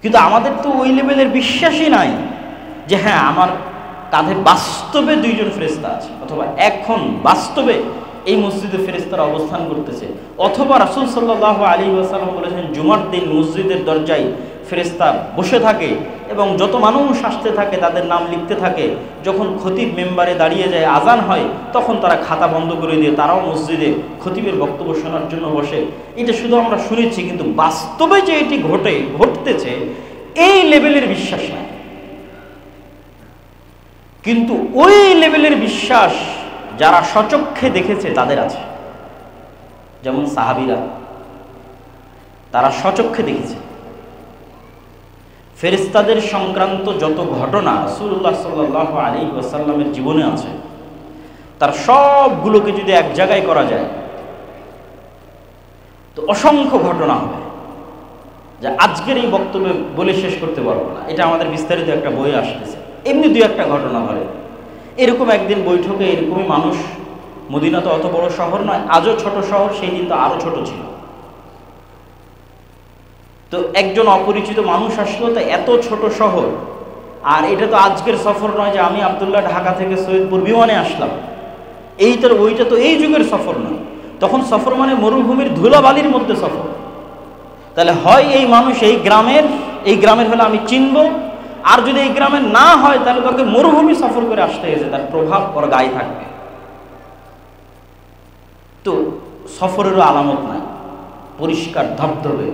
কিন্তু আমাদের তো ওই লেভেলের বিশ্বাসই নাই যে হ্যাঁ আমার কাঁধে বাস্তবে দুইজন ফেরেশতা আছে, অথবা এখন বাস্তবে এই মসজিদে ফেরেশতারা অবস্থান করতেছে, অথবা রাসূল সাল্লাল্লাহু আলাইহি ওয়াসাল্লাম বলেছেন জুমার দিন মসজিদের দরজায় ফেরেশতা বসে থাকে এবং যত মানুষ আসতে থাকে তাদের নাম লিখতে থাকে। যখন খতিব মেম্বারে দাঁড়িয়ে যায়, আজান হয়, তখন তারা খাতা বন্ধ করে দিয়ে তারাও মসজিদে খতিবের বক্তব্য শোনার জন্য বসে। এটা শুধু আমরা শুনেছি, কিন্তু বাস্তবে যে এটি ঘটতেছে এই লেভেলের বিশ্বাস নাই। কিন্তু ওই লেভেলের বিশ্বাস যারা সচক্ষে দেখেছে তাদের আছে। যেমন সাহাবীরা, তারা সচক্ষে দেখেছে ফেরেশতাদের সংক্রান্ত যত ঘটনা রাসূলুল্লাহ সাল্লাল্লাহু আলাইহি ওয়াসাল্লামের জীবনে আছে, তার সবগুলোকে যদি এক জায়গায় করা যায় তো অসংখ্য ঘটনা হবে, যা আজকের এই বক্তব্যে বলে শেষ করতে পারবো না। এটা আমাদের বিস্তারিত একটা বই আসতেছে, এমনি দুই একটা ঘটনা ধরে। এরকম একদিন বৈঠকে এরকমই মানুষ, মদিনা তো অত বড় শহর নয়, আজও ছোট শহর, সেই দিন তো আরো ছোট ছিল। তো একজন অপরিচিত মানুষ আসলো, তো এত ছোট শহর, আর এটা তো আজকের সফর নয় যে আমি আব্দুল্লাহ ঢাকা থেকে সৈয়দপুর বিমানে আসলাম, ওইটা তো এই যুগের সফর নয়। তখন সফর মানে মরুভূমির ধুলাবালির মধ্যে সফর। তাহলে হয় এই মানুষ এই গ্রামের হলে আমি চিনব, আর যদি এই গ্রামের না হয় তাহলে তোকে মরুভূমি সফর করে আসতে হয়েছে, তার প্রভাব ওর গায়ে থাকবে। তো সফরেরও আলামত নাই, পরিষ্কার ধবধবে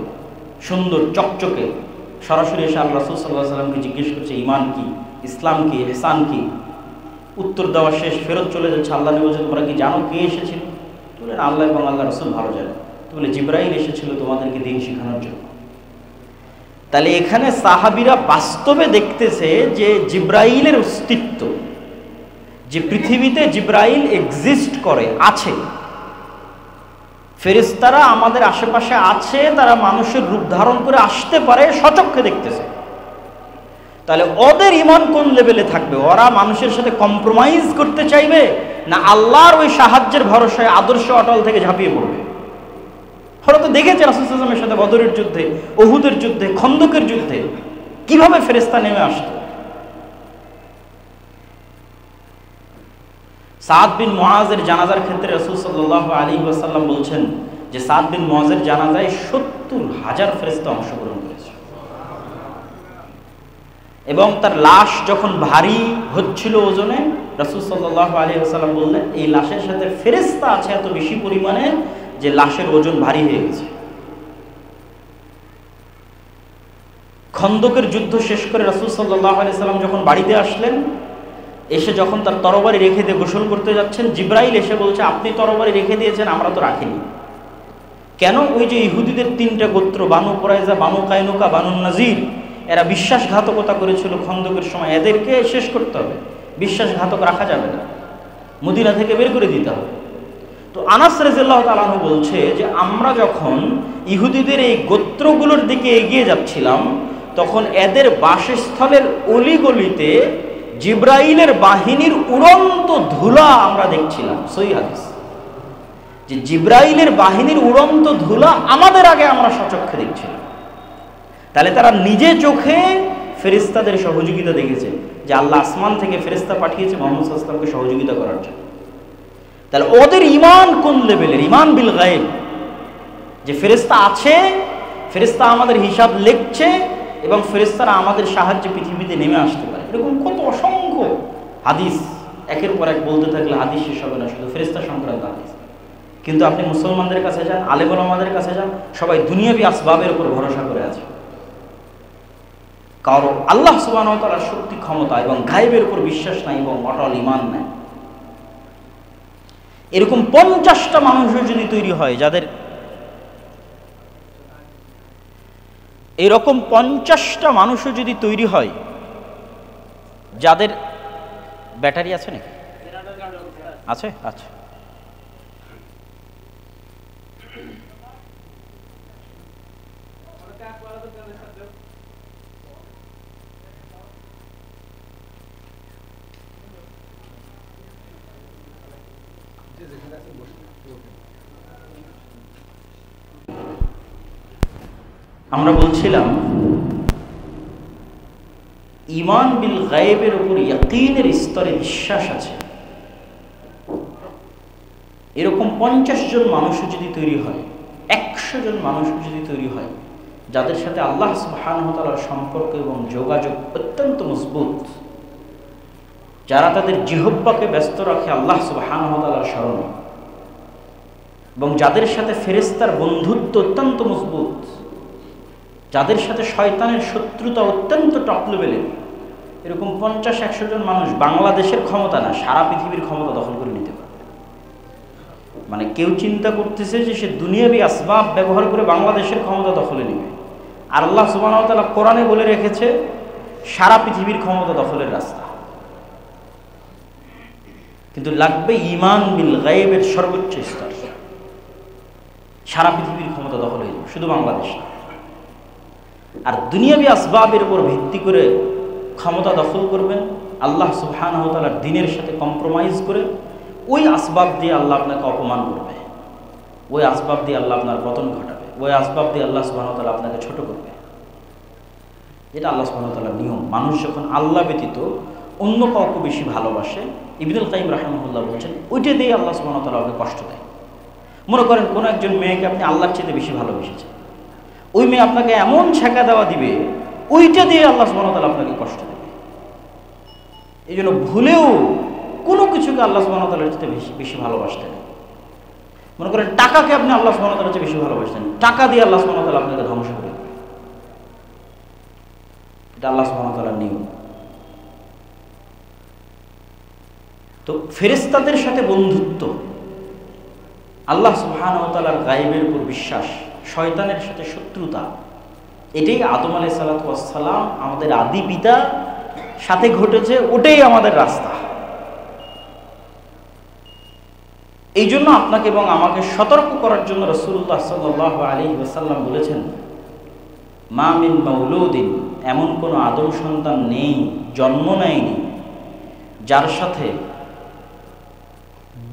সুন্দর চকচকে, সরাসরি এসে আল্লাহ রাসূল সাল্লাল্লাহু আলাইহি ওয়াসাল্লামকে জিজ্ঞেস করছে ইমান কি, ইসলাম কি, ইহসান কি। উত্তর দেওয়া শেষ, ফেরত চলে যাচ্ছে। আল্লাহ নবী বলছেন তোমরা কি জানো কে এসেছিল? বললেন আল্লাহ এবং আল্লাহ রাসূল ভালো জানে। তো বলে জিবরাইল এসেছিল তোমাদেরকে দ্বীন শেখানোর জন্য। তাহলে এখানে সাহাবীরা বাস্তবে দেখতেছে যে জিবরাইলের অস্তিত্ব, যে পৃথিবীতে জিবরাইল এক্সিস্ট করে, আছে, ফেরেশতারা আমাদের আশেপাশে আছে, তারা মানুষের রূপ ধারণ করে আসতে পারে, সচক্ষে দেখতেছে। তাহলে ওদের ঈমান কোন লেভেলে থাকবে? ওরা মানুষের সাথে কম্প্রোমাইজ করতে চাইবে, না আল্লাহর ওই সাহায্যের ভরসায় আদর্শ অটল থেকে ঝাঁপিয়ে পড়বে? ওরা তো দেখেছে রাসূল সাল্লাল্লাহু আলাইহি ওয়াসাল্লামের সাথে বদরের যুদ্ধে, উহুদের যুদ্ধে, খন্দকের যুদ্ধে কিভাবে ফেরেশতা নেমে আসতো। সাদ বিন মুআজের জানাজার ক্ষেত্রে রাসূল সাল্লাল্লাহু আলাইহি ওয়াসাল্লাম বলছেন যে সাদ বিন মুআজের জানাজায় ৭০,০০০ ফেরেশতা অংশগ্রহণ করেছে, এবং তার লাশ যখন ভারী হচ্ছিল ওজনে, রাসূল সাল্লাল্লাহু আলাইহি ওয়াসাল্লাম বললেন এই লাশের সাথে ফেরেশতা আছে এত বেশি পরিমাণে যে লাশের ওজন ভারী হয়ে গেছে। খন্দকের যুদ্ধ শেষ করে রাসূল সাল্লাল্লাহু আলাইহি ওয়াসাল্লাম যখন বাড়িতে আসলেন, এসে যখন তার তরবারি রেখে দিয়ে গোসল করতে যাচ্ছেন, জিবরাইল এসে বলছে আপনি তরবারি রেখে দিয়েছেন, আমরা তো রাখিনি। কেন? ওই যে ইহুদিদের ৩টা গোত্র, বানু কুরাইজা, বানু কায়নুকা, বানু নাজির, এরা বিশ্বাসঘাতকতা করেছিল খন্দকের সময়, এদেরকে শেষ করতে হবে, বিশ্বাসঘাতক রাখা যাবে না, মদিনা থেকে বের করে দিতে হবে। তো আনাস রাদিয়াল্লাহু তাআলা আনহু বলছে যে আমরা যখন ইহুদিদের এই গোত্রগুলোর দিকে এগিয়ে যাচ্ছিলাম, তখন এদের বাসস্থলের অলিগলিতে জিবরাইলের বাহিনীর উড়ন্ত ধুলা আমরা দেখছিলাম। সহিহ হাদিস, যে জিবরাইলের বাহিনীর উড়ন্ত ধুলা আমাদের আগে আমরা সচক্ষে দেখছিলাম। তাহলে তারা নিজে চোখে ফেরেশতাদের সহযোগিতা দেখেছে, যে আল্লাহ আসমান থেকে ফেরেশতা পাঠিয়েছে মুহাম্মদ সাল্লাল্লাহু আলাইহি ওয়াসাল্লামকে সহযোগিতা করার জন্য। তাহলে ওদের ঈমান কোন লেভেলের? ঈমান বিল গায়ব, যে ফেরেশতা আছে, ফেরেশতা আমাদের হিসাব লিখছে, এবং ফেরেশতারা আমাদের সাহায্যে পৃথিবীতে নেমে আসতে পারে। এরকম কত অসংখ্য হাদিস, একের পর এক বলতে থাকলে হাদিস শেষ হবে না, শুধু ফেরেশতা সংক্রান্ত হাদিস। কিন্তু আপনি মুসলমানদের কাছে যান, আলেম ওলামাদের কাছে যান, সবাই দুনিয়াবি আসবাবের উপর ভরসা করে আছে। কারো আল্লাহ সুবহানাহু ওয়া তাআলার শক্তি, ক্ষমতা এবং গায়েবের উপর বিশ্বাস নাই এবং অটল ঈমান নাই। এরকম 50টা মানুষও যদি তৈরি হয়, যাদের এরকম 50টা মানুষও যদি তৈরি হয় যাদের ব্যাটারি আছে নাকি? আছে, আচ্ছা। আমরা বলছিলাম ঈমান বিল গায়বের উপর ইয়াকিনের স্তরে বিশ্বাস আছে, এরকম 50 জন মানুষও যদি তৈরি হয়, 100 জন মানুষও যদি তৈরি হয়, যাদের সাথে আল্লাহ সুবহানাহু ওয়া তাআলার সম্পর্ক এবং যোগাযোগ অত্যন্ত মজবুত, যারা তাদের জিহ্বাকে ব্যস্ত রাখে আল্লাহ সুবহানাহু ওয়া তাআলার স্মরণে, এবং যাদের সাথে ফেরেশতার বন্ধুত্ব অত্যন্ত মজবুত, যাদের সাথে শয়তানের শত্রুতা অত্যন্ত টপ লেভেলের, এরকম 50-100 জন মানুষ বাংলাদেশের ক্ষমতা না, সারা পৃথিবীর ক্ষমতা দখল করে নিতে পারে। মানে কেউ চিন্তা করতেছে যে সে দুনিয়াবি আসবাব ব্যবহার করে বাংলাদেশের ক্ষমতা দখলে নেবে, আর আল্লাহ সুবহানাহু ওয়া তাআলা কোরআনে বলে রেখেছে সারা পৃথিবীর ক্ষমতা দখলের রাস্তা। কিন্তু লাগবে ঈমান বিল গায়বের সর্বোচ্চ স্তর, সারা পৃথিবীর ক্ষমতা দখল হয়ে যাবে, শুধু বাংলাদেশ না। আর দুনিয়াবি আসবাবের উপর ভিত্তি করে ক্ষমতা দখল করবেন, আল্লাহ সুবহানাহু ওয়া তাআলার দ্বীনের সাথে কম্প্রোমাইজ করে, ওই আসবাব দিয়ে আল্লাহ আপনাকে অপমান করবে, ওই আসবাব দিয়ে আল্লাহ আপনার পতন ঘটাবে, ওই আসবাব দিয়ে আল্লাহ সুবহানাহু ওয়া তাআলা আপনাকে ছোট করবে। এটা আল্লাহ সুবহানাহু ওয়া তাআলার নিয়ম। মানুষ যখন আল্লাহ ব্যতীত অন্য কাউকে বেশি ভালোবাসে, ইবনুল কাইয়িম রাহিমাহুল্লাহ বলছেন, ওইটা দিয়ে আল্লাহ সুবহানাহু ওয়া তাআলা ওকে কষ্ট দেয়। মনে করেন কোনো একজন মেয়েকে আপনি আল্লাহর চেয়ে বেশি ভালোবেসেছেন, ওই মেয়ে আপনাকে এমন ছেঁকা দেওয়া দিবে, ওইটা দিয়ে আল্লাহ সুবহানাহু ওয়া তাআলা আপনাকে কষ্ট দেবে। এই জন্য ভুলেও কোনো কিছুকে আল্লাহ সুবহানাহু ওয়া তাআলার চেয়ে বেশি ভালোবাসতেন। মনে করেন টাকাকে আপনি আল্লাহ সুবহানাহু ওয়া তাআলার চেয়ে বেশি ভালোবাসতেন, টাকা দিয়ে আল্লাহ সুবহানাহু ওয়া তাআলা আপনাকে ধ্বংস করে দেবে। এটা আল্লাহ সুবহানাহু ওয়া তাআলার নিয়ম। তো ফেরেশতাদের সাথে বন্ধুত্ব, আল্লাহ সুবহানাহু ওয়া তাআলার গায়বের উপর বিশ্বাস, শয়তানের সাথে শত্রুতা, এটাই আদম আলাইহিস সালাতু ওয়াস সালাম আমাদের আদি পিতা সাথে ঘটেছে, ওটাই আমাদের রাস্তা। এই জন্য আপনাকে এবং আমাকে সতর্ক করার জন্য রাসূলুল্লাহ সাল্লাল্লাহু আলাইহি ওয়াসাল্লাম বলেছেন, মা মিন মাউলুদিন, এমন কোনো আদম সন্তান নেই, জন্ম নেয়নি, যার সাথে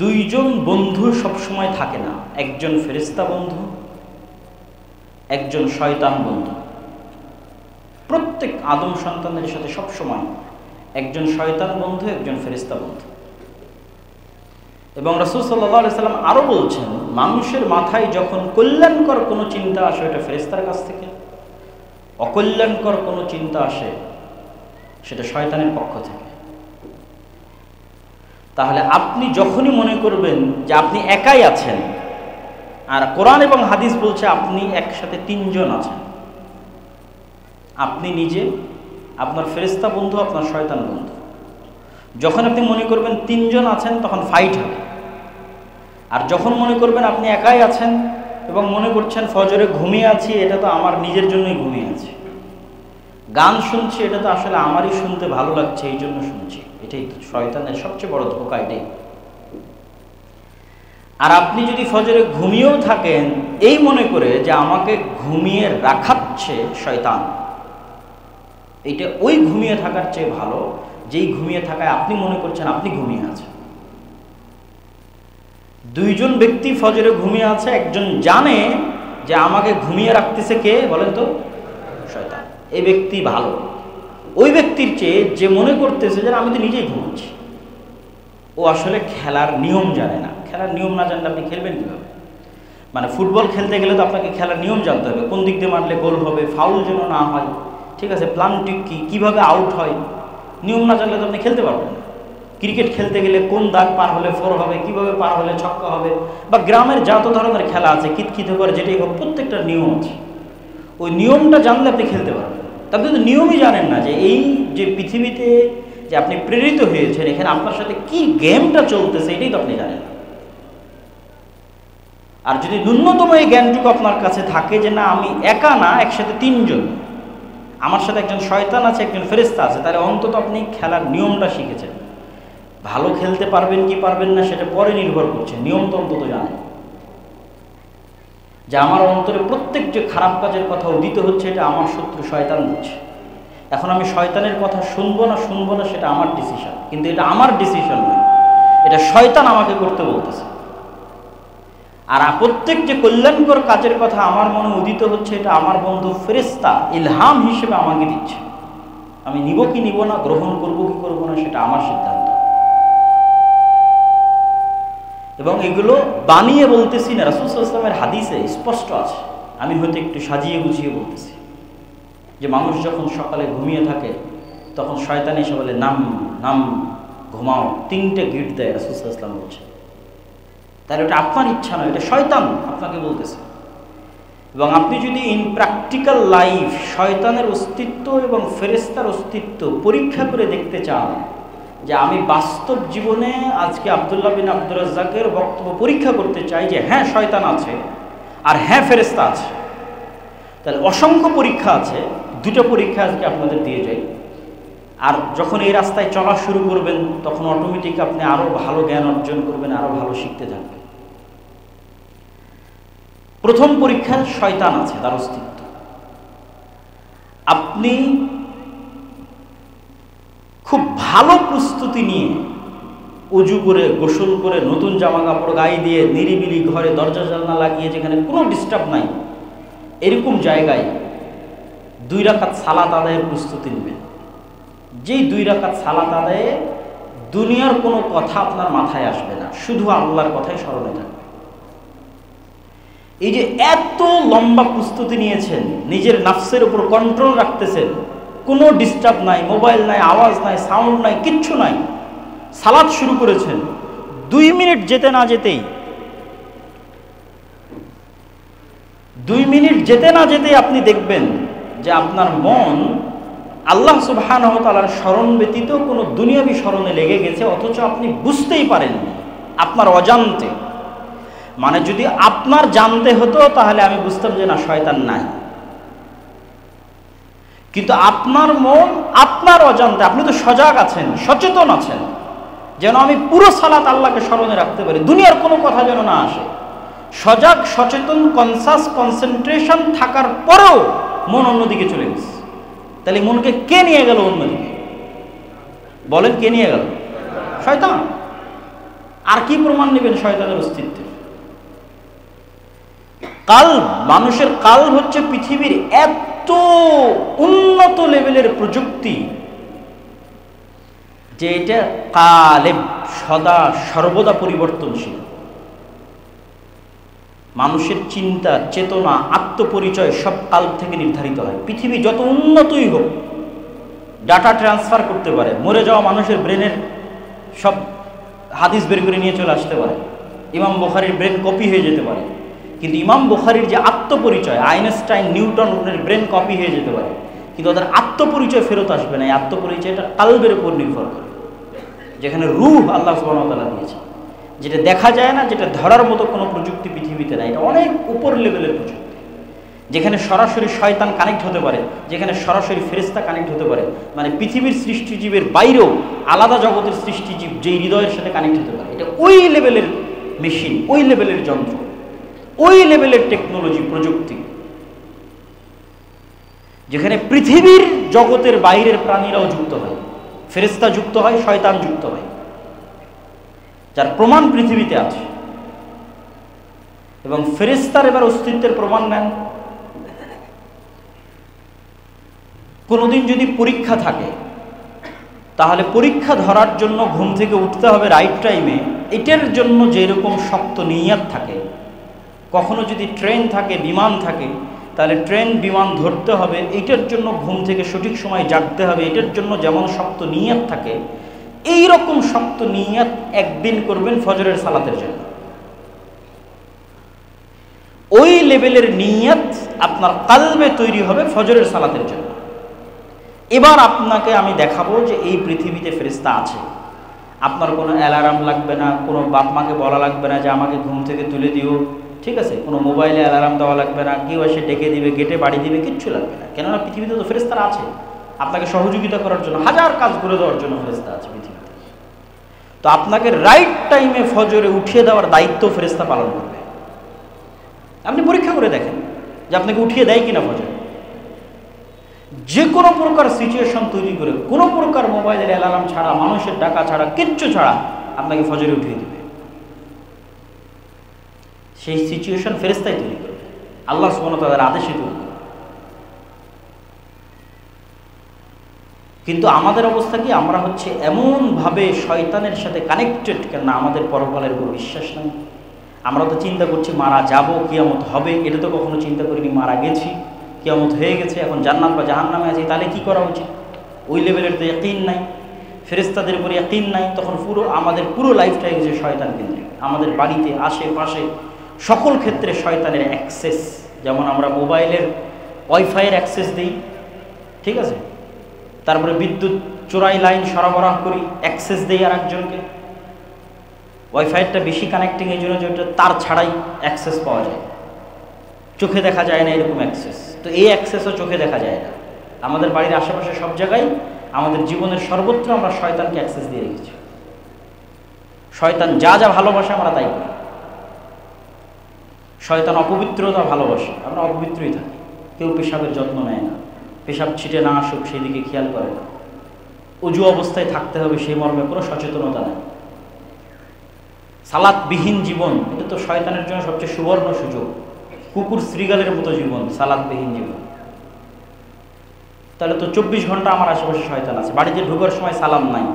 দুইজন বন্ধু সবসময় থাকে না, একজন ফেরেশতা বন্ধু, একজন শয়তান বন্ধু। প্রত্যেক আদম সন্তানের সাথে সবসময় একজন শয়তান বন্ধু, একজন ফেরেশতা বন্ধু। এবং রাসূল সাল্লাল্লাহু আলাইহি সাল্লাম আরো বলছেন, মানুষের মাথায় যখন কল্যাণকর কোনো চিন্তা আসে ওটা ফেরেশতার কাছ থেকে, অকল্যাণকর কোনো চিন্তা আসে সেটা শয়তানের পক্ষ থেকে। তাহলে আপনি যখনই মনে করবেন যে আপনি একাই আছেন, আর কোরআন এবং হাদিস বলছে আপনি একসাথে 3 জন আছেন, আপনি নিজে, আপনার ফেরেশতা বন্ধু, আপনার শয়তান বন্ধু, যখন আপনি মনে করবেন 3 জন আছেন তখন ফাইট হবে। আর যখন মনে করবেন আপনি একাই আছেন এবং মনে করছেন ফজরে ঘুমিয়ে আছি, এটা তো আমার নিজের জন্যই ঘুমিয়ে আছি, গান শুনছি, এটা তো আসলে আমারই শুনতে ভালো লাগছে এই জন্য শুনছি, এটাই তো শয়তানের সবচেয়ে বড় ধোঁকা এটাই। আর আপনি যদি ফজরে ঘুমিয়েও থাকেন এই মনে করে যে আমাকে ঘুমিয়ে রাখাচ্ছে শয়তান, এটা ওই ঘুমিয়ে থাকার চেয়ে ভালো যেই ঘুমিয়ে থাকায় আপনি মনে করছেন আপনি ঘুমিয়ে আছেন। 2 জন ব্যক্তি ফজরে ঘুমিয়ে আছে, একজন জানে যে আমাকে ঘুমিয়ে রাখতেছে কে বলেন তো? শয়তান। এই ব্যক্তি ভালো ওই ব্যক্তির চেয়ে যে মনে করতেছে যে আমি তো নিজেই ঘুমাচ্ছি। ও আসলে খেলার নিয়ম জানে না। খেলার নিয়ম না জানলে আপনি খেলবেন কীভাবে? মানে ফুটবল খেলতে গেলে তো আপনাকে খেলার নিয়ম জানতে হবে, কোন দিক দিয়ে মারলে গোল হবে, ফাউল যেন না হয়, ঠিক আছে, প্ল্যান ঠিক কী, কীভাবে আউট হয়, নিয়ম না জানলে তো আপনি খেলতে পারবেন না। ক্রিকেট খেলতে গেলে কোন দাগ পার হলে 4 হবে, কিভাবে পার হলে ছক্কা হবে, বা গ্রামের যত ধরনের খেলা আছে কিতকিত করে যেটাই হোক, প্রত্যেকটা নিয়ম আছে। ওই নিয়মটা জানলে আপনি খেলতে পারবেন। আপনি তো নিয়মই জানেন না যে এই যে পৃথিবীতে যে আপনি প্রেরিত হয়েছেন, এখানে আপনার সাথে কি গেমটা চলতেছে এটাই তো আপনি জানেন না। আর যদি ন্যূনতম এই জ্ঞানটুকু আপনার কাছে থাকে যে না আমি একা না, একসাথে 3 জন, আমার সাথে একজন শয়তান আছে, একজন ফেরেশতা আছে, তাহলে অন্তত আপনি খেলার নিয়মটা শিখেছেন। ভালো খেলতে পারবেন কি পারবেন না সেটা পরে নির্ভর করছে, নিয়ম তো অন্তত জানেন যে আমার অন্তরে প্রত্যেক যে খারাপ কাজের কথা উদিত হচ্ছে এটা আমার শত্রু শয়তান দিচ্ছে। এখন আমি শয়তানের কথা শুনবো না সেটা আমার ডিসিশন, কিন্তু এটা আমার ডিসিশন নয়, এটা শয়তান আমাকে করতে বলতেছে। আর প্রত্যেক যে কল্যাণকর কাজের কথা আমার মনে উদিত হচ্ছে এটা আমার বন্ধু ফেরেশতা ইলহাম হিসেবে আমাকে দিচ্ছে। আমি নিব কি নিব না, গ্রহণ করব কি করব না, সেটা আমার সিদ্ধান্ত। এবং এগুলো বানিয়ে বলতেছি না, রাসূল সাল্লাল্লাহু আলাইহি ওয়াসাল্লামের হাদিসে স্পষ্ট আছে। আমি হয়তো একটু সাজিয়ে গুছিয়ে বলতেছি যে মানুষ যখন সকালে ঘুমিয়ে থাকে তখন শয়তান এসে বলে নাম নাম, ঘুমাও, 3টে গিট দেয় রাসূল সাল্লাল্লাহু আলাইহি ওয়াসাল্লাম বলছে। তাহলে এটা আপনার ইচ্ছা নয়, এটা শয়তান আপনাকে বলতেছে। এবং আপনি যদি ইন প্র্যাকটিক্যাল লাইফ শয়তানের অস্তিত্ব এবং ফেরেশতার অস্তিত্ব পরীক্ষা করে দেখতে চান, যে আমি বাস্তব জীবনে আজকে আব্দুল্লাহ বিন আব্দুর রাজ্জাকের বক্তব্য পরীক্ষা করতে চাই যে হ্যাঁ শয়তান আছে আর হ্যাঁ ফেরেশতা আছে, তাহলে অসংখ্য পরীক্ষা আছে। 2টা পরীক্ষা আজকে আপনাদের দিয়ে যাই। আর যখন এই রাস্তায় চলা শুরু করবেন তখন অটোমেটিক আপনি আরো ভালো জ্ঞান অর্জন করবেন, আরো ভালো শিখতে জানবেন। প্রথম পরীক্ষা, শয়তান আছে, তার অস্তিত্ব। আপনি খুব ভালো প্রস্তুতি নিয়ে উজু করে, গোসল করে, নতুন জামা কাপড় গায়ে দিয়ে, নিরিবিলি ঘরে দরজা জানলা লাগিয়ে, যেখানে কোনো ডিস্টার্ব নাই, এরকম জায়গায় 2 রাকাত সালাত আদায়ের প্রস্তুতি নেবেন। যেই 2 রাকাত সালাত আদায়ে দুনিয়ার কোনো কথা আপনার মাথায় আসবে না, শুধু আল্লাহর কথাই স্মরণে থাকবে। এই যে এত লম্বা প্রস্তুতি নিয়েছেন, নিজের নাফসের উপর কন্ট্রোল রাখতেছেন, কোনো ডিস্টার্ব নাই, মোবাইল নাই, আওয়াজ নাই, সাউন্ড নাই, কিচ্ছু নাই, সালাত শুরু করেছেন, 2 মিনিট যেতে না যেতেই 2 মিনিট যেতে না যেতেই আপনি দেখবেন যে আপনার মন আল্লাহ সুবহানাহু ওয়া তাআলার স্মরণ ব্যতীত কোনো দুনিয়াবি স্মরণে লেগে গেছে, অথচ আপনি বুঝতেই পারেননি, আপনার অজান্তে। মানে যদি আপনার জানতে হতো তাহলে আমি বুঝতাম যে না, শয়তান নাই। কিন্তু আপনার মন আপনার অজান্তে, আপনি তো সজাগ আছেন, সচেতন আছেন, যেন আমি পুরো সালাত আল্লাহকে স্মরণে রাখতে পারি, দুনিয়ার কোনো কথা যেন না আসে। সজাগ, সচেতন, কনসাস, কনসেন্ট্রেশন থাকার পরেও মন অন্যদিকে চলে গেছে। তাহলে মনকে কে নিয়ে গেল অন্যদিকে? বলেন, কে নিয়ে গেল? শয়তান। আর কি প্রমাণ নেবেন শয়তানের অস্তিত্বের? কাল্ব, মানুষের কাল্ব হচ্ছে পৃথিবীর এত উন্নত লেভেলের প্রযুক্তি যে এটা কালেব, সদা সর্বদা পরিবর্তনশীল। মানুষের চিন্তা, চেতনা, আত্মপরিচয় সব কাল্ব থেকে নির্ধারিত হয়। পৃথিবী যত উন্নতই হোক, ডাটা ট্রান্সফার করতে পারে, মরে যাওয়া মানুষের ব্রেনের সব হাদিস বের করে নিয়ে চলে আসতে পারে, ইমাম বুখারীর ব্রেন কপি হয়ে যেতে পারে। কিন্তু ইমাম বুখারীর যে আত্মপরিচয়, আইনস্টাইন, নিউটনের ব্রেন কপি হয়ে যেতে পারে, কিন্তু ওদের আত্মপরিচয় ফেরত আসবে না। এই আত্মপরিচয়টা কালবের উপর নির্ভর করে, যেখানে রূহ আল্লাহ সুবহানাহু ওয়া তাআলা দিয়েছে, যেটা দেখা যায় না, যেটা ধরার মতো কোনো প্রযুক্তি পৃথিবীতে নাই। এটা অনেক উপর লেভেলের প্রযুক্তি, যেখানে সরাসরি শয়তান কানেক্ট হতে পারে, যেখানে সরাসরি ফেরেশতা কানেক্ট হতে পারে। মানে পৃথিবীর সৃষ্টিজীবের বাইরেও আলাদা জগতের সৃষ্টিজীব যেই হৃদয়ের সাথে কানেক্ট হতে পারে। এটা ওই লেভেলের মেশিন, ওই লেভেলের যন্ত্র, ওই লেভেলের টেকনোলজি, প্রযুক্তি, যেখানে পৃথিবীর জগতের বাইরের প্রাণীরাও যুক্ত হয়, ফেরেশতা যুক্ত হয়, শয়তান যুক্ত হয়, যার প্রমাণ পৃথিবীতে আছে। এবং ফেরেশতার এবার অস্তিত্বের প্রমাণ নেন। কোনোদিন যদি পরীক্ষা থাকে, তাহলে পরীক্ষা ধরার জন্য ঘুম থেকে উঠতে হবে রাইট টাইমে, এটার জন্য যেরকম শক্ত নিয়ত থাকে। কখনো যদি ট্রেন থাকে, বিমান থাকে, তাহলে ট্রেন বিমান ধরতে হবে, এটার জন্য ঘুম থেকে সঠিক সময় জাগতে হবে, এটার জন্য যেমন শক্ত নিয়ত থাকে, এই রকম শক্ত নিয়ত একদিন করবেন ফজরের সালাতের জন্য। ওই লেভেলের নিয়ত আপনার কালবে তৈরি হবে ফজরের সালাতের জন্য। এবার আপনাকে আমি দেখাবো যে এই পৃথিবীতে ফেরেশতা আছে। আপনার কোনো অ্যালার্ম লাগবে না, কোনো বাপ মাকে বলা লাগবে না যে আমাকে ঘুম থেকে তুলে দিও, ঠিক আছে? কোনো মোবাইলে অ্যালার্ম দেওয়া লাগবে না, কেউ এসে ডেকে দিবে, গেটে বাড়ি দিবে, কিচ্ছু লাগবে না। কেননা পৃথিবীতে তো ফেরেশতারা আছে আপনাকে সহযোগিতা করার জন্য, হাজার কাজ করে দেওয়ার জন্য ফেরেশতা আছে পৃথিবীতে। তো আপনাকে রাইট টাইমে ফজরে উঠিয়ে দেওয়ার দায়িত্ব ফেরেশতা পালন করবে। আপনি পরীক্ষা করে দেখেন যে আপনাকে উঠিয়ে দেয় কিনা ফজরে। যে কোনো প্রকার সিচুয়েশন তৈরি করে, কোনো প্রকার মোবাইলের অ্যালার্ম ছাড়া, মানুষের ডাকা ছাড়া, কিচ্ছু ছাড়া আপনাকে ফজরে উঠিয়ে দেবে। সেই সিচুয়েশন ফেরেশতাই তৈরি করবে, আল্লাহ সুবহানাহু ওয়া তাআলার আদেশে তৈরি করবে। কিন্তু আমাদের অবস্থা কি, আমরা হচ্ছে এমনভাবে শয়তানের সাথে কানেক্টেড, কেন আমাদের পরকালের উপর বিশ্বাস নেই। আমরা তো চিন্তা করছি মারা যাব, কিয়ামত হবে, এটা তো কখনো চিন্তা করিনি। মারা গেছি, কিয়ামত হয়ে গেছে, এখন জান্নাত বা জাহান্নামে আছি, তাহলে কি করা উচিত? ওই লেভেলের তো ইয়াকিন নাই, ফেরেশতাদের উপর ইয়াকিন নাই। তখন আমাদের পুরো লাইফটা হয়ে গেছে শয়তান কেন্দ্রিক। আমাদের বাড়িতে আশেপাশে সকল ক্ষেত্রে শয়তানের অ্যাক্সেস। যেমন আমরা মোবাইলের ওয়াইফাইয়ের অ্যাক্সেস দিই, ঠিক আছে, তারপরে বিদ্যুৎ চোরাই লাইন সরবরাহ করি, অ্যাক্সেস দেই আর একজনকে। ওয়াইফাইটা বেশি কানেক্টিং এই জন্য যে ওটা তার ছাড়াই অ্যাক্সেস পাওয়া যায়, চোখে দেখা যায় না এরকম অ্যাক্সেস। তো এই অ্যাক্সেসও চোখে দেখা যায় না। আমাদের বাড়ির আশেপাশে সব জায়গায়, আমাদের জীবনের সর্বত্র আমরা শয়তানকে অ্যাক্সেস দিয়ে রেখেছি। শয়তান যা যা ভালোবাসে আমরা তাই করি। শয়তান অপবিত্রতা ভালোবাসে, আমরা অপবিত্রই থাকি। কেউ পেশাবের যত্ন নেয় না, পেশাব ছিটে না আসুক সেই দিকে খেয়াল করে না। অজু অবস্থায় থাকতে হবে সেই মর্মে কোনো সচেতনতা নেই। সালাতবিহীন জীবন, এটা তো শয়তানের জন্য সবচেয়ে সুবর্ণ সুযোগ। কুকুর শ্রীগালের মতো জীবন, সালাতবিহীন জীবন। তাহলে তো 24 ঘন্টা আমার আশেপাশে শয়তান আছে। বাড়িতে ঢোকার সময় সালাম নাই,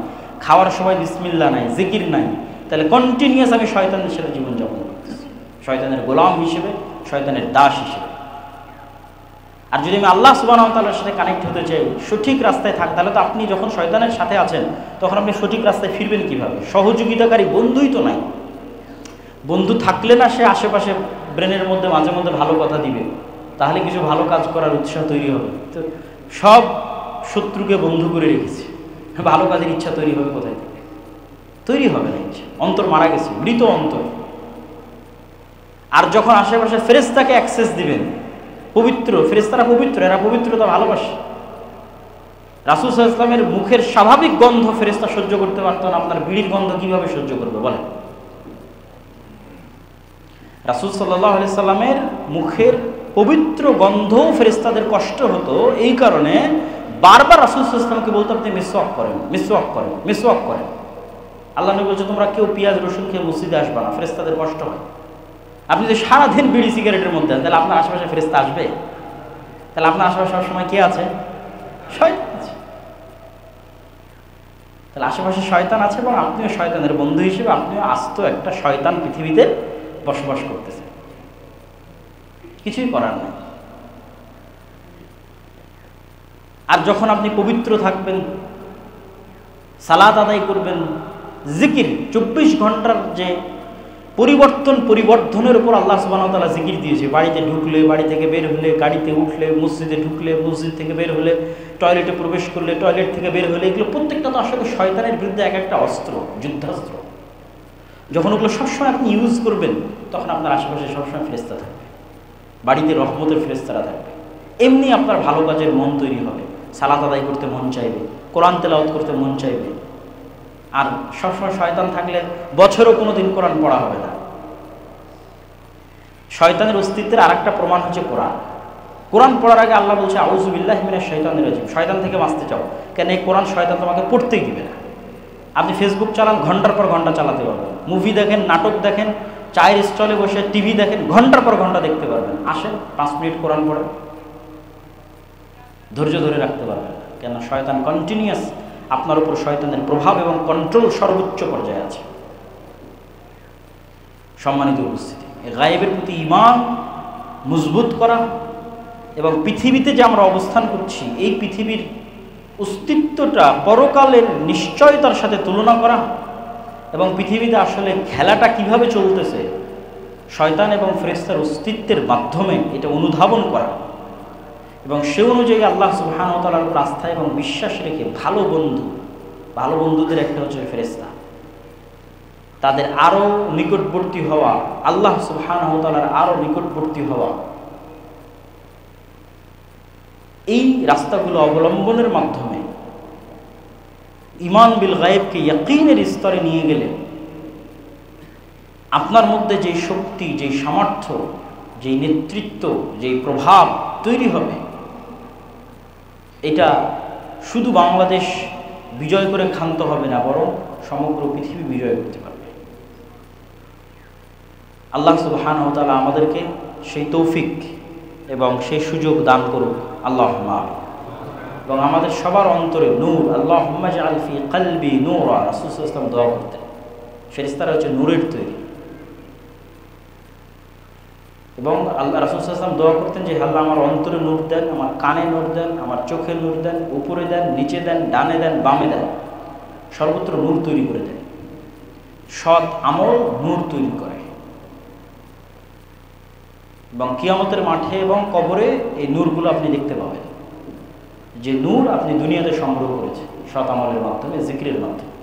খাওয়ার সময় বিসমিল্লাহ নাই, জিকির নাই, তাহলে কন্টিনিউয়াস আমি শয়তানের সাথে জীবনযাপন করতেছি, শয়তানের গোলাম হিসেবে, শয়তানের দাস হিসেবে। আর যদি আমি আল্লাহ সুবহানাহু ওয়া তাআলার সাথে কানেক্ট হতে চাই, সঠিক রাস্তায় থাক, তাহলে তো আপনি যখন শয়তানের সাথে আছেন তখন আপনি সঠিক রাস্তায় ফিরবেন কিভাবে? সহযোগিতাকারী বন্ধুই তো নাই। বন্ধু থাকলে না সে আশেপাশে ব্রেনের মধ্যে মাঝে মধ্যে ভালো কথা দিবে, তাহলে কিছু ভালো কাজ করার উৎসাহ তৈরি হবে। তো সব শত্রুকে বন্ধু করে রেখেছি, ভালো কাজের ইচ্ছা তৈরি হবে কোথায় থেকে? তৈরি হবে না ইচ্ছা, অন্তর মারা গেছে, মৃত অন্তর। আর যখন আশেপাশে ফেরেশতাকে অ্যাক্সেস দিবেন, পবিত্র ফেরেশতারা পবিত্র, এরা পবিত্রতা ভালোবাসে। রাসূল সাল্লাল্লাহু আলাইহি ওয়াসাল্লামের মুখের স্বাভাবিক গন্ধ ফেরেশতা সহ্য করতে পারত না, আপনার বিড়ির গন্ধ কিভাবে সহ্য করবে বলেন? রাসূল সাল্লাল্লাহু আলাইহি সাল্লামের মুখের পবিত্র গন্ধও ফেরেশতাদের কষ্ট হতো। এই কারণে বারবার রাসূল সাল্লাল্লাহু আলাইহি সাল্লামকে বলতো আপনি মিসওয়াক করেন, মিসওয়াক করেন, মিসওয়াক করেন। আল্লাহ নবী বলছে তোমরা কেউ পেঁয়াজ রসুন খেয়ে মসজিদে আসবে না, ফেরেশতাদের কষ্ট হয়। আপনি যদি সারাদিন বিড়ি সিগারেটের মধ্যে তাহলে আপনার আশেপাশে ফেরেশতা আসবে? তাহলে আপনার আশেপাশে সবসময় কে আছে? শয়তান আছে। তাহলে আশেপাশে শয়তান আছে এবং আপনিও শয়তানের বন্ধু হিসেবে আপনিও আস্ত একটা শয়তান পৃথিবীতে বসবাস করতেছেন, কিছুই করার নেই। আর যখন আপনি পবিত্র থাকবেন, সালাত আদায় করবেন, জিকির 24 ঘন্টার যে পরিবর্ধনের উপর আল্লাহ সুবহানাহু ওয়া তাআলা জিকির দিয়েছে। বাড়িতে ঢুকলে, বাড়ি থেকে বের হলে, গাড়িতে উঠলে, মসজিদে ঢুকলে, মসজিদ থেকে বের হলে, টয়লেটে প্রবেশ করলে, টয়লেট থেকে বের হলে, এগুলো প্রত্যেকটা তো আসলে শয়তানের বিরুদ্ধে এক একটা অস্ত্র, যুদ্ধাস্ত্র। যখন ওগুলো সবসময় আপনি ইউজ করবেন তখন আপনার আশেপাশে সবসময় ফেরেশতা থাকবে, বাড়িতে রহমতের ফেরেশতারা থাকবে। এমনি আপনার ভালো কাজের মন তৈরি হবে, সালাত আদায় করতে মন চাইবে, কোরআন তেলাওয়াত করতে মন চাইবে। আর সবসময় শয়তান থাকলে বছরও কোনোদিন কোরআন পড়া হবে না। শয়তানের অস্তিত্বের আর একটা প্রমাণ হচ্ছে কোরআন। কোরআন পড়ার আগে আল্লাহ বলছে আউযু বিল্লাহি মিনাশ শাইতানির রাজিম, শয়তান থেকে বাঁচতে চাও। কেন? এই কোরআন শয়তান তোমাকে পড়তেই দিবে না। আপনি ফেসবুক চালান, ঘন্টার পর ঘন্টা চালাতে পারবেন। মুভি দেখেন, নাটক দেখেন, চায়ের স্টলে বসে টিভি দেখেন, ঘন্টার পর ঘন্টা দেখতে পারবেন। আসেন 5 মিনিট কোরআন পড়ে, ধৈর্য ধরে রাখতে পারবেন। কেন? শয়তান কন্টিনিউয়াস, আপনার উপর শয়তানের প্রভাব এবং কন্ট্রোল সর্বোচ্চ পর্যায়ে আছে। সম্মানিত উপস্থিতি, গায়েবের প্রতি ঈমান মজবুত করা এবং পৃথিবীতে যে আমরা অবস্থান করছি এই পৃথিবীর অস্তিত্বটা পরকালের নিশ্চয়তার সাথে তুলনা করা এবং পৃথিবীতে আসলে খেলাটা কিভাবে চলতেছে শয়তান এবং ফেরেশতার অস্তিত্বের মাধ্যমে এটা অনুধাবন করা এবং সে অনুযায়ী আল্লাহ সুবহানাহু ওয়া তাআলার উপর আস্থা এবং বিশ্বাস রেখে ভালো বন্ধুদের একটা হচ্ছে ফেরেশতা, তাদের আরও নিকটবর্তী হওয়া, আল্লাহ সুবহানাহু ওয়া তাআলার আরও নিকটবর্তী হওয়া, এই রাস্তাগুলো অবলম্বনের মাধ্যমে ঈমান বিল গায়েবকে ইয়াকিনের স্তরে নিয়ে গেলে আপনার মধ্যে যে শক্তি, যে সামর্থ্য, যে নেতৃত্ব, যে প্রভাব তৈরি হবে, এটা শুধু বাংলাদেশ বিজয় করে ক্ষান্ত হবে না, বরং সমগ্র পৃথিবী বিজয় করতে পারবে। আল্লাহ সুবহানাহু ওয়া তাআলা আমাদেরকে সেই তৌফিক এবং সেই সুযোগ দান করুক। আল্লাহুম্মা আমিন। এবং আমাদের সবার অন্তরে নূর। আল্লাহুম্মা জাআল ফি কলবি নূরা, রাসূল সাল্লাল্লাহু আলাইহি ওয়াসাল্লাম দোয়া করতেন। ফেরেশতারা হচ্ছে নূরের তৈরি, এবং আল্লাহ রাসূল সাল্লাল্লাহু আলাইহি ওয়াসাল্লাম দোয়া করতেন যে আল্লাহ আমার অন্তরে নূর দেন, আমার কানে নূর দেন, আমার চোখে নূর দেন, উপরে দেন, নিচে দেন, ডানে দেন, বামে দেন, সর্বত্র নূর তৈরি করে দেন। সৎ আমল নূর তৈরি করে, এবং কিয়ামতের মাঠে এবং কবরে এই নূরগুলো আপনি দেখতে পাবেন, যে নূর আপনি দুনিয়াতে সংগ্রহ করেছেন সৎ আমলের মাধ্যমে, জিকিরের মাধ্যমে।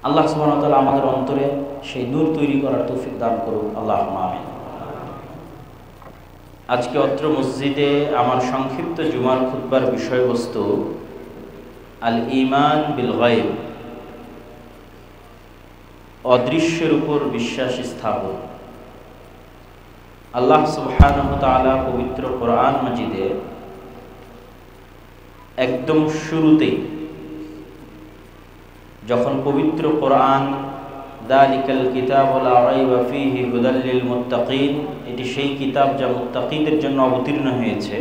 আল্লাহ সুবহানাহু ওয়া তাআলা আমাদের অন্তরে সেই নূর তৈরি করার তৌফিক দান করুন, আল্লাহুম্মা আমিন। আজকে অত্র মসজিদে আমার সংক্ষিপ্ত জুমার খুতবার বিষয়বস্তু আল ঈমান বিল গায়ব, অদৃশ্যের উপর বিশ্বাস স্থাপন। আল্লাহ সুবহানাহু ওয়া তাআলা পবিত্র কোরআন মাজিদে একদম শুরুতেই যখন পবিত্র কোরআন যালিকাল কিতাবু লা রাইবা ফীহি হুদাল লিল মুত্তাকিন, এটি সেই কিতাব যা মুত্তাকিদের জন্য অবতীর্ণ হয়েছে,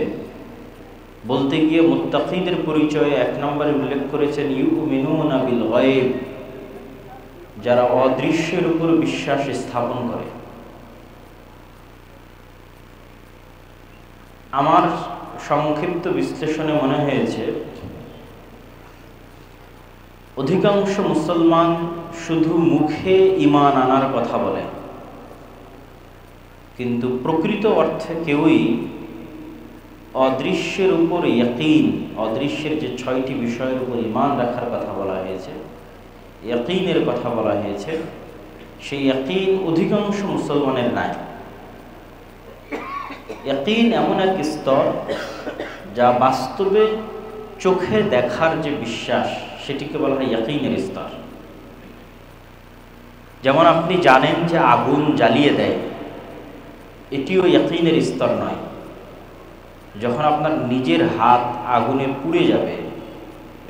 বলতে গিয়ে মুত্তাকিদের পরিচয়ে 1 নম্বরে উল্লেখ করেছেন ইউমিনুনা বিল গায়ব, যারা অদৃশ্যের উপর বিশ্বাস স্থাপন করে। আমার সংক্ষিপ্ত বিশ্লেষণে মনে হয়েছে অধিকাংশ মুসলমান শুধু মুখে ঈমান আনার কথা বলে, কিন্তু প্রকৃত অর্থে কেউই অদৃশ্যের উপর ইয়াকিন, অদৃশ্যের যে 6টি বিষয়ের উপর ঈমান রাখার কথা বলা হয়েছে, ইয়াকিনের কথা বলা হয়েছে, সেই ইয়াকিন অধিকাংশ মুসলমানের নাই। ইয়াকিন এমন এক স্তর যা বাস্তবে চোখে দেখার যে বিশ্বাস, সেটিকে বলা হয় ইয়াকিনের স্তর। যেমন আপনি জানেন যে আগুন জ্বালিয়ে দেয়, এটিও ইয়াকিনের স্তর নয়। যখন আপনার নিজের হাত আগুনে পুড়ে যাবে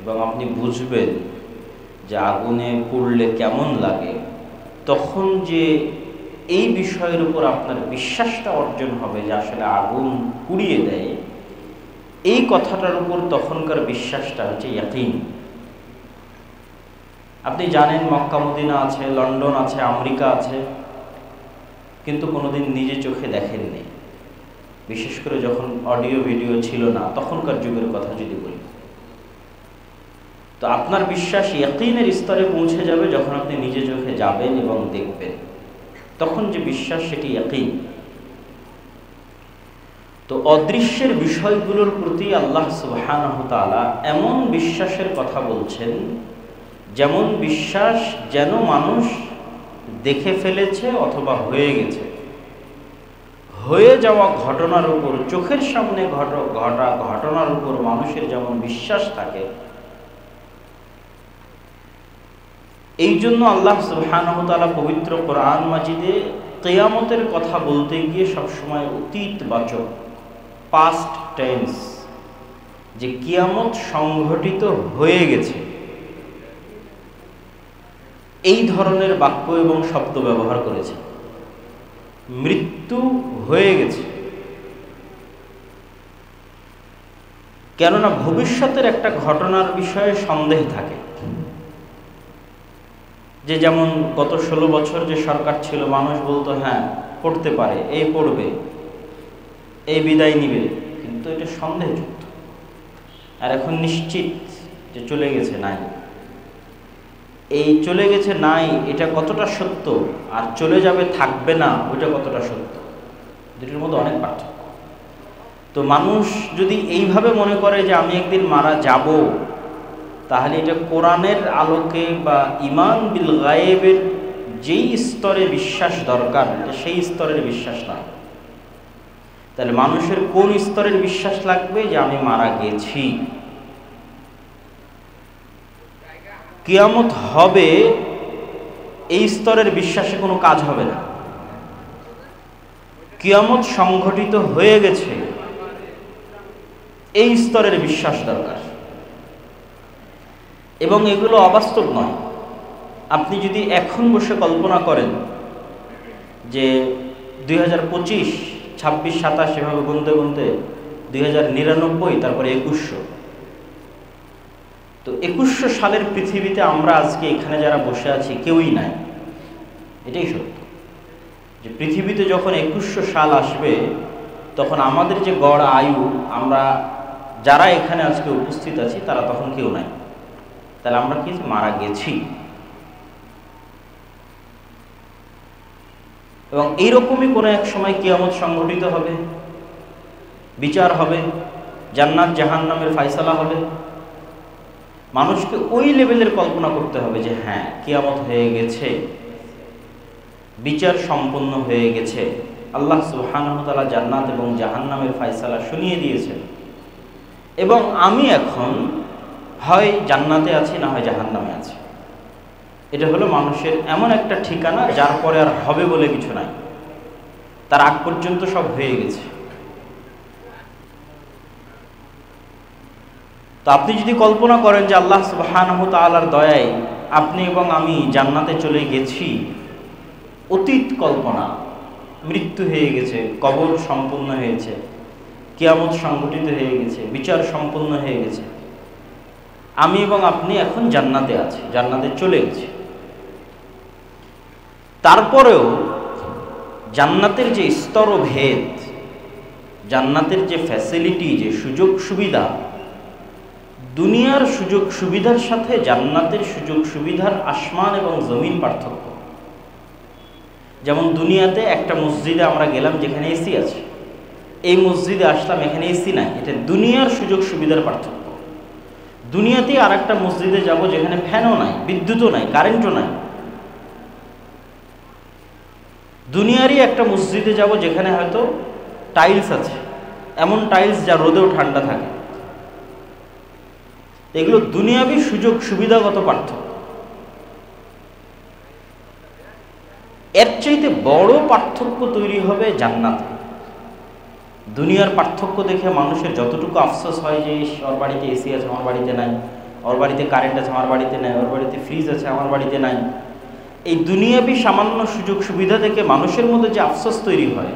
এবং আপনি বুঝবেন যে আগুনে পুড়লে কেমন লাগে, তখন যে এই বিষয়ের উপর আপনার বিশ্বাসটা অর্জন হবে যে আসলে আগুন পুড়িয়ে দেয়, এই কথাটার উপর তখনকার বিশ্বাসটা হচ্ছে ইয়াকিন। আপনি জানেন মক্কা মদিনা আছে, লন্ডন আছে, আমেরিকা আছে, কিন্তু কোনোদিন নিজে চোখে দেখেননি। বিশেষ করে যখন অডিও ভিডিও ছিল না, তখনকার যুগের কথা যদি বলি, তো আপনার বিশ্বাস ইয়াকিনের স্তরে পৌঁছে যাবে যখন আপনি নিজে চোখে যাবেন এবং দেখবেন, তখন যে বিশ্বাস সেটি ইয়াকিন। তো অদৃশ্যের বিষয়গুলোর প্রতি আল্লাহ সুবহানাহু ওয়া তাআলা এমন বিশ্বাসের কথা বলছেন, যেমন বিশ্বাস যেন মানুষ দেখে ফেলেছে অথবা হয়ে গেছে। হয়ে যাওয়া ঘটনার উপর, চোখের সামনে ঘটা ঘটনার উপর মানুষের যেমন বিশ্বাস থাকে, এই জন্য আল্লাহ সুবহানাহু ওয়া তাআলা পবিত্র কোরআন মাজিদে কিয়ামতের কথা বলতে গিয়ে সবসময় অতীতবাচক, পাস্ট টেন্স, যে কিয়ামত সংঘটিত হয়ে গেছে, এই ধরনের বাক্য এবং শব্দ ব্যবহার করেছে। মৃত্যু হয়ে গেছে, কেননা ভবিষ্যতের একটা ঘটনার বিষয়ে সন্দেহ থাকে। যে যেমন গত 16 বছর যে সরকার ছিল, মানুষ বলতো হ্যাঁ পড়তে পারে, এই পড়বে, এই বিদায় নিবে, কিন্তু এটা সন্দেহযুক্ত। আর এখন নিশ্চিত যে চলে গেছে নাই, এই চলে গেছে নাই এটা কতটা সত্য, আর চলে যাবে থাকবে না ওইটা কতটা সত্য, দুটির মধ্যে অনেক পার্থক্য। তো মানুষ যদি এইভাবে মনে করে যে আমি একদিন মারা যাব, তাহলে এটা কোরআনের আলোকে বা ঈমান বিল গায়েবের যেই স্তরে বিশ্বাস দরকার সেই স্তরের বিশ্বাস না। তাহলে মানুষের কোন স্তরের বিশ্বাস লাগবে? যে আমি মারা গেছি, কিয়ামত হবে, এই স্তরের বিশ্বাসে কোনো কাজ হবে না। কিয়ামত সংঘটিত হয়ে গেছে, এই স্তরের বিশ্বাস দরকার। এবং এগুলো অবাস্তব নয়। আপনি যদি এখন বসে কল্পনা করেন যে 2025, 26, 27 এভাবে গুনতে গুনতে 2099, তারপরে 2100। তো 2100 সালের পৃথিবীতে আমরা আজকে এখানে যারা বসে আছি কেউই নাই। এটাই সত্য যে পৃথিবীতে যখন 2100 সাল আসবে তখন আমাদের যে গড় আয়ু, আমরা যারা এখানে আজকে উপস্থিত আছি তারা তখন কেউ নাই। তাহলে আমরা কি মারা গেছি। এবং এইরকমই কোনো এক সময় কিয়ামত সংঘটিত হবে, বিচার হবে, জান্নাত জাহান্নামের ফায়সালা হবে। মানুষকে ওই লেভেলের কল্পনা করতে হবে যে হ্যাঁ, কিয়ামত হয়ে গেছে, বিচার সম্পন্ন হয়ে গেছে, আল্লাহ সুবহানাহু ওয়া তাআলা জান্নাত এবং জাহান্নামের ফায়সালা শুনিয়ে দিয়েছেন, এবং আমি এখন হয় জান্নাতে আছি না হয় জাহান্নামে আছি। এটা হলো মানুষের এমন একটা ঠিকানা যার পরে আর হবে বলে কিছু নাই, তার আগ পর্যন্ত সব হয়ে গেছে। তো আপনি যদি কল্পনা করেন যে আল্লাহ সুবহানাহু ওয়া তাআলার দয়ায় আপনি এবং আমি জান্নাতে চলে গেছি, অতীত কল্পনা, মৃত্যু হয়ে গেছে, কবর সম্পূর্ণ হয়েছে, কিয়ামত সংঘটিত হয়ে গেছে, বিচার সম্পূর্ণ হয়ে গেছে, আমি এবং আপনি এখন জান্নাতে আছি, জান্নাতে চলে গেছি। তারপরেও জান্নাতের যে স্তরভেদ, জান্নাতের যে ফ্যাসিলিটি, যে সুযোগ সুবিধা, দুনিয়ার সুযোগ সুবিধার সাথে জান্নাতের সুযোগ সুবিধার আসমান এবং জমিন পার্থক্য। যেমন দুনিয়াতে একটা মসজিদে আমরা গেলাম যেখানে এসি আছে, এই মসজিদে আসলাম এখানে এসি নাই, এটা দুনিয়ার সুযোগ সুবিধার পার্থক্য। দুনিয়াতে আর একটা মসজিদে যাব যেখানে ফ্যানও নাই, বিদ্যুৎও নাই, কারেন্টও নাই। দুনিয়ারই একটা মসজিদে যাব যেখানে হয়তো টাইলস আছে, এমন টাইলস যা রোদেও ঠান্ডা থাকে। এগুলো দুনিয়াবি সুযোগ সুবিধাগত পার্থক্য। এর চাইতে বড় পার্থক্য তৈরি হবে জান্নাতে। দুনিয়ার পার্থক্য দেখে মানুষের যতটুকু আফসোস হয় যে ওর বাড়িতে এসি আছে আমার বাড়িতে নাই, ওর বাড়িতে কারেন্ট আছে আমার বাড়িতে নাই, ওর বাড়িতে ফ্রিজ আছে আমার বাড়িতে নাই, এই দুনিয়াবি সামান্য সুযোগ সুবিধা থেকে মানুষের মধ্যে যে আফসোস তৈরি হয়,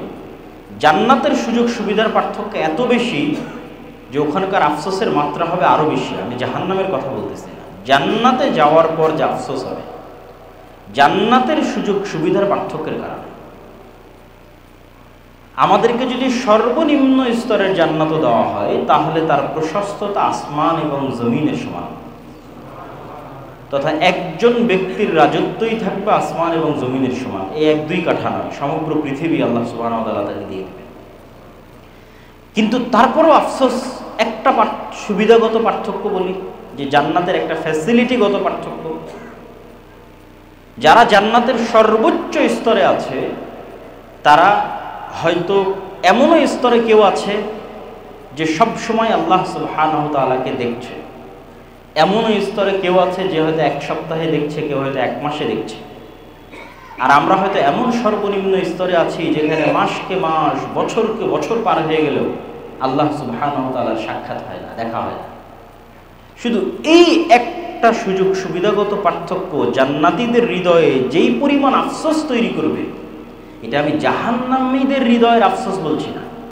জান্নাতের সুযোগ সুবিধার পার্থক্য এত বেশি যে ওখানকার আফসোসের মাত্রা হবে আরও বেশি। আমি জাহান্নামের কথা বলতেছি না, জান্নাতে যাওয়ার পর যে আফসোস হবে জান্নাতের সুযোগ সুবিধার পার্থক্যের কারণে। আমাদেরকে যদি সর্বনিম্ন স্তরের জান্নাতও দেওয়া হয় তাহলে তার প্রশস্ততা আসমান এবং জমিনের সমান, তথা একজন ব্যক্তির রাজত্বই থাকবে আসমান এবং জমিনের সমান। এই 1-2 কাঠা নয়, সমগ্র পৃথিবী আল্লাহ সুবহানাহু ওয়া তাআলা তাকে দিয়ে দেবেন। কিন্তু তারপরও আফসোস, একটা সুবিধাগত পার্থক্য বলি, যে জান্নাতের একটা ফ্যাসিলিটিগত পার্থক্য। যারা জান্নাতের সর্বোচ্চ স্তরে আছে তারা হয়তো এমনও স্তরে কেউ আছে যে সব সময় আল্লাহ সুবহানাহু ওয়া তাআলাকে দেখছে, এমনও স্তরে কেউ আছে যে হয়তো 1 সপ্তাহে দেখছে, কেউ হয়তো 1 মাসে দেখছে। আর আমরা হয়তো এমন সর্বনিম্ন স্তরে আছি যেখানে মাসকে মাস, বছরকে বছর পার হয়ে গেলেও আল্লাহ সুবহানাহু ওয়া তাআলার সাক্ষাৎ হয় না, দেখা হয় না। শুধু এই একটা সুযোগ সুবিধাগত পার্থক্য জান্নাতীদের হৃদয়ে যেই পরিমাণ আফসোস তৈরি করবে, এটা আমি জাহান্নামীদের হৃদয়ের আফসোস বলছি না,